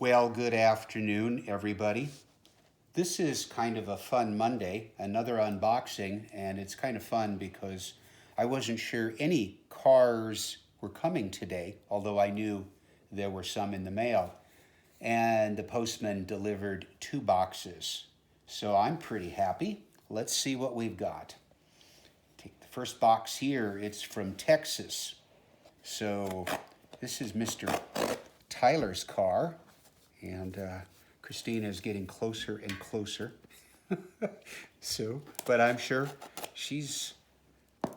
Well, good afternoon, everybody. This is kind of a fun Monday, another unboxing, and it's kind of fun because I wasn't sure any cars were coming today, although I knew there were some in the mail. And the postman delivered 2 boxes. So I'm pretty happy. Let's see what we've got. Take the first box here. It's from Texas. So this is Mr. Tyler's car. And Christina is getting closer and closer. But I'm sure she's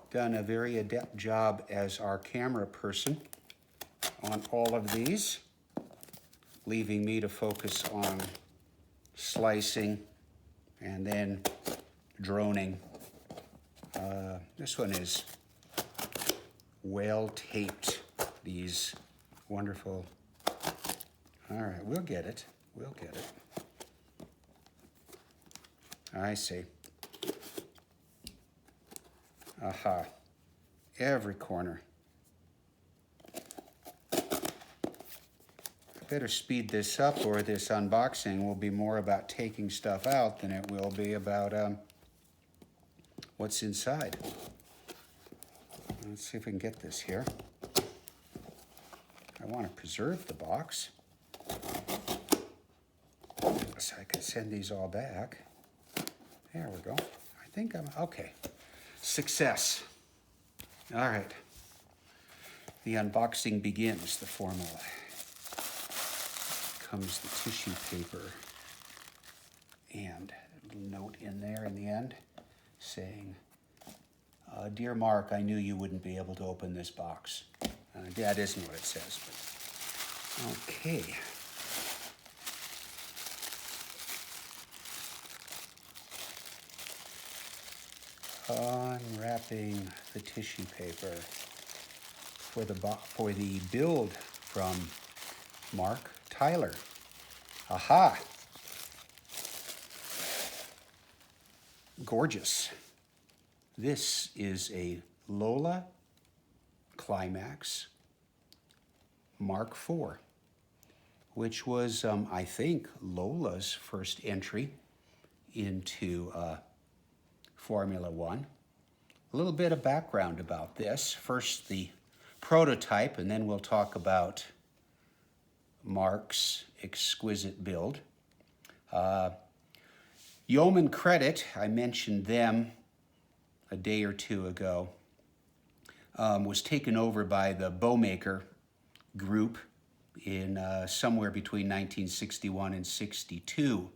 done a very adept job as our camera person on all of these, leaving me to focus on slicing and then droning. This one is well taped, these wonderful. All right, we'll get it. We'll get it. I see. Aha. Every corner. I better speed this up, or this unboxing will be more about taking stuff out than it will be about what's inside. Let's see if we can get this here. I want to preserve the box, so I can send these all back. There we go. I think I'm okay. Success. All right. The unboxing begins. The formal. Comes the tissue paper and a little note in there in the end saying, "Dear Mark, I knew you wouldn't be able to open this box." That isn't what it says, but okay. Unwrapping the tissue paper for the build from Marc Tyler. Aha! Gorgeous. This is a Lola Climax Mark IV, which was, I think, Lola's first entry into Formula One. A little bit of background about this. First, the prototype, and then we'll talk about Marc's exquisite build. Yeoman Credit, I mentioned them a day or two ago, was taken over by the Bowmaker group in somewhere between 1961 and 62.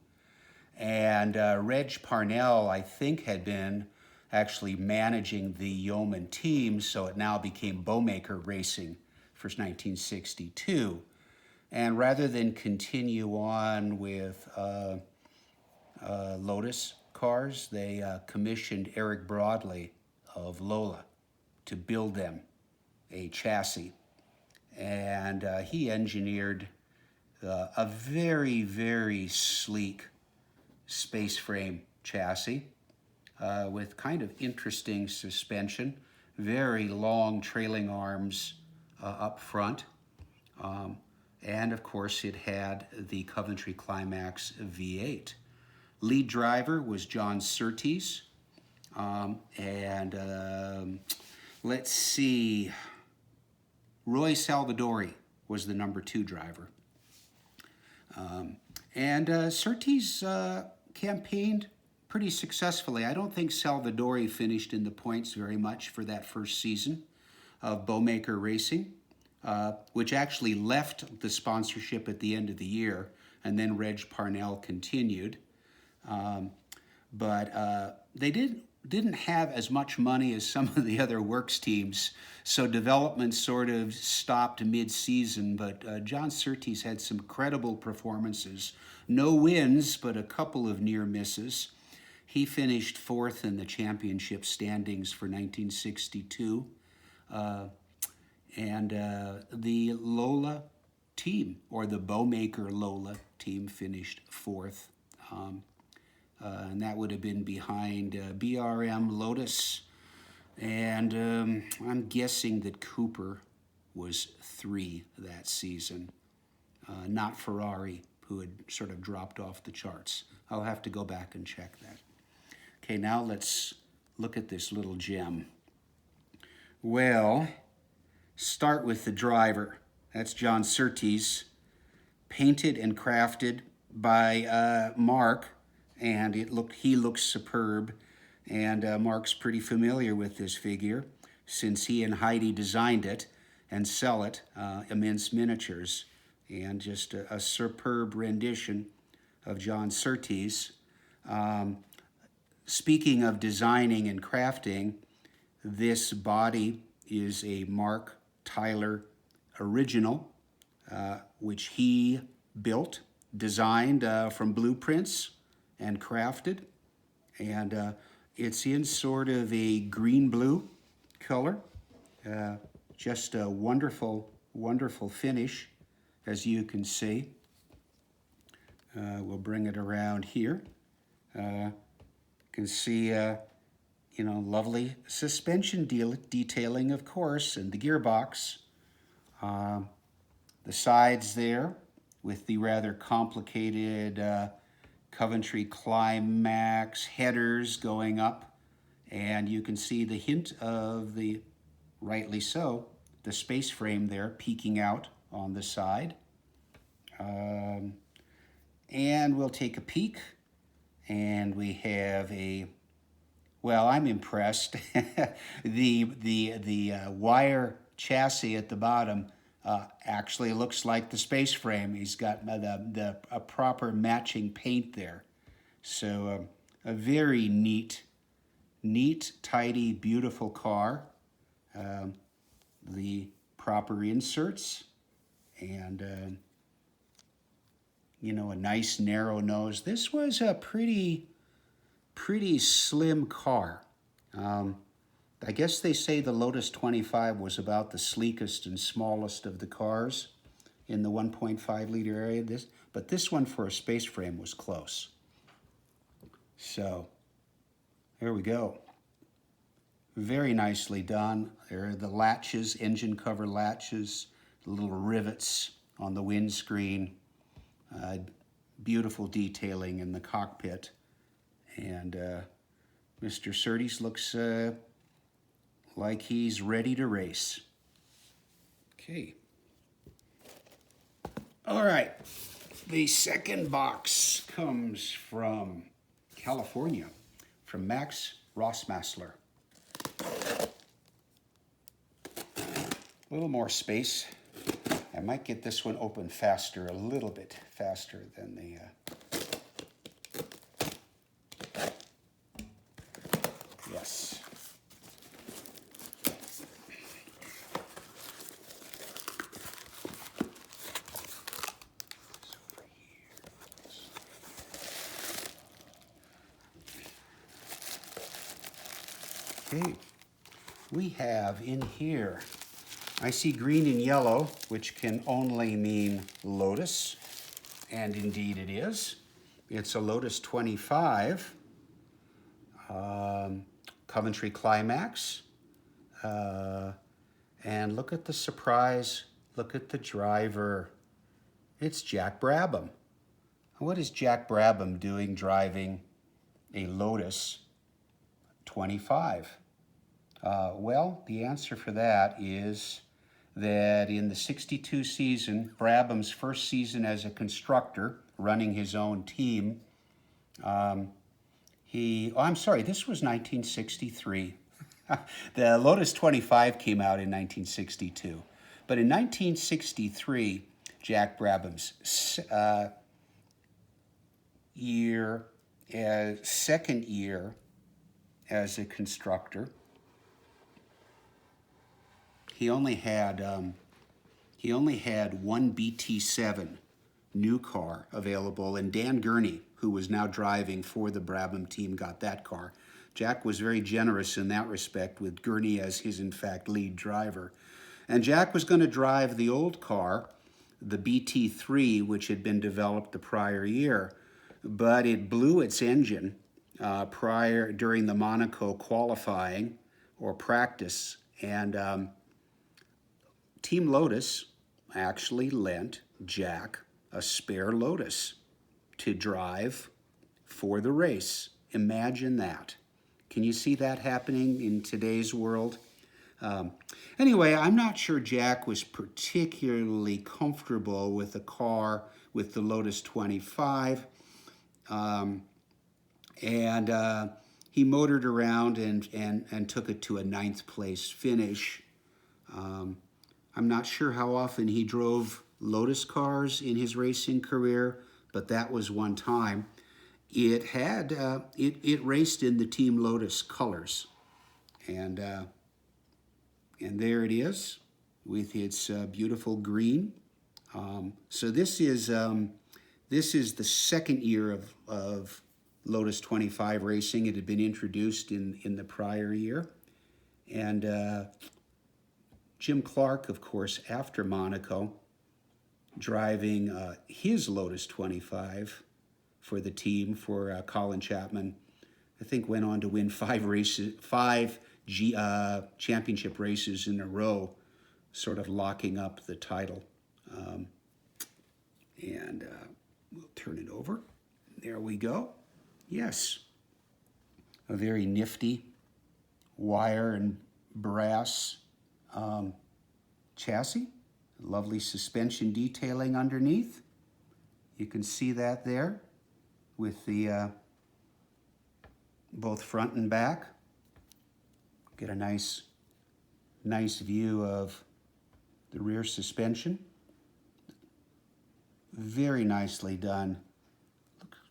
And Reg Parnell, I think, had been actually managing the Yeoman team, so it now became Bowmaker Racing for 1962. And rather than continue on with Lotus cars, they commissioned Eric Broadley of Lola to build them a chassis. And he engineered a very, very sleek space frame chassis with kind of interesting suspension, very long trailing arms up front. And of course it had the Coventry Climax V8. Lead driver was John Surtees. Let's see, Roy Salvadori was the number 2 driver. Surtees campaigned pretty successfully. I don't think Salvadori finished in the points very much for that first season of Bowmaker Racing, which actually left the sponsorship at the end of the year, and then Reg Parnell continued. But they didn't have as much money as some of the other works teams, so development sort of stopped mid-season, but John Surtees had some credible performances. No wins, but a couple of near misses. He finished 4th in the championship standings for 1962. The Lola team, or the Bowmaker Lola team, finished 4th. And that would have been behind BRM, Lotus, and I'm guessing that Cooper was 3 that season. not Ferrari, who had sort of dropped off the charts. I'll have to go back and check that. Okay, now let's look at this little gem. Well, start with the driver. That's John Surtees, painted and crafted by Marc, and he looks superb. And Marc's pretty familiar with this figure since he and Heidi designed it and sell it, Immense Miniatures. And just a superb rendition of John Surtees. Speaking of designing and crafting, this body is a Marc Tyler original, which he built, designed from blueprints and crafted. And it's in sort of a green-blue color. Just a wonderful, wonderful finish, as you can see. We'll bring it around here. You can see, lovely suspension detailing, of course, and the gearbox. The sides there with the rather complicated Coventry Climax headers going up. And you can see the hint of the, rightly so, the space frame there peeking out on the side. And we'll take a peek, and we have well, I'm impressed. the wire chassis at the bottom actually looks like the space frame. He's got a proper matching paint there. So a very neat, tidy, beautiful car. The proper inserts, and a nice narrow nose. This was a pretty slim car. I guess they say the Lotus 25 was about the sleekest and smallest of the cars in the 1.5 liter area. But this one for a space frame was close. So there we go. Very nicely done. There are the latches, engine cover latches, the little rivets on the windscreen. Beautiful detailing in the cockpit. And Mr. Surtees looks like he's ready to race. Okay. All right. The second box comes from California, from Max Rossmassler. A little more space. I might get this one open faster, a little bit faster than the... Yes. Okay, we have in here, I see green and yellow, which can only mean Lotus, and indeed it is. It's a Lotus 25, Coventry Climax, and look at the surprise, look at the driver. It's Jack Brabham. What is Jack Brabham doing driving a Lotus 25? Well, the answer for that is that in the 62 season, Brabham's first season as a constructor, running his own team, I'm sorry, this was 1963. The Lotus 25 came out in 1962. But in 1963, Jack Brabham's second year as a constructor, he only had one BT7 new car available, and Dan Gurney, who was now driving for the Brabham team, got that car. Jack was very generous in that respect, with Gurney as his, in fact, lead driver. And Jack was going to drive the old car, the BT3, which had been developed the prior year, but it blew its engine during the Monaco qualifying or practice, and Team Lotus actually lent Jack a spare Lotus to drive for the race. Imagine that. Can you see that happening in today's world? Um, anyway, I'm not sure Jack was particularly comfortable with the car, with the Lotus 25. Um, and he motored around and took it to a ninth place finish. Um, I'm not sure how often he drove Lotus cars in his racing career, but that was one time. It raced in the Team Lotus colors, and there it is with its beautiful green. So this is the second year of Lotus 25 racing. It had been introduced in the prior year, and Jim Clark, of course, after Monaco, driving his Lotus 25 for the team for Colin Chapman. I think went on to win five championship races in a row, sort of locking up the title. And we'll turn it over. There we go. Yes, a very nifty wire and brass chassis. Lovely suspension detailing underneath. You can see that there with the both front and back. Get a nice view of the rear suspension. Very nicely done.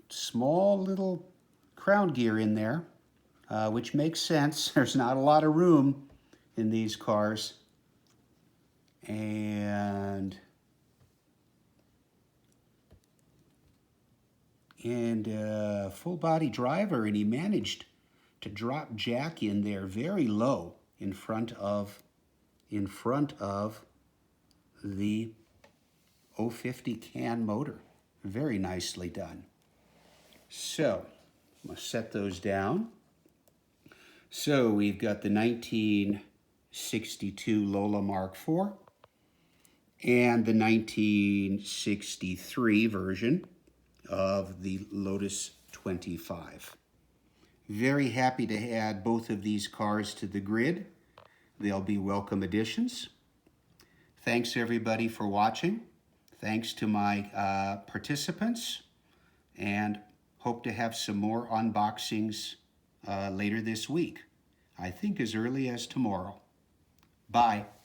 Small little crown gear in there, which makes sense. There's not a lot of room in these cars. And full body driver, and he managed to drop Jack in there very low in front of the 050 can motor. Very nicely done. So I'm going to set those down. So we've got the 1962 Lola Mark IV and the 1963 version of the Lotus 25. Very happy to add both of these cars to the grid. They'll be welcome additions. Thanks everybody for watching. Thanks to my participants, and hope to have some more unboxings later this week. I think as early as tomorrow. Bye.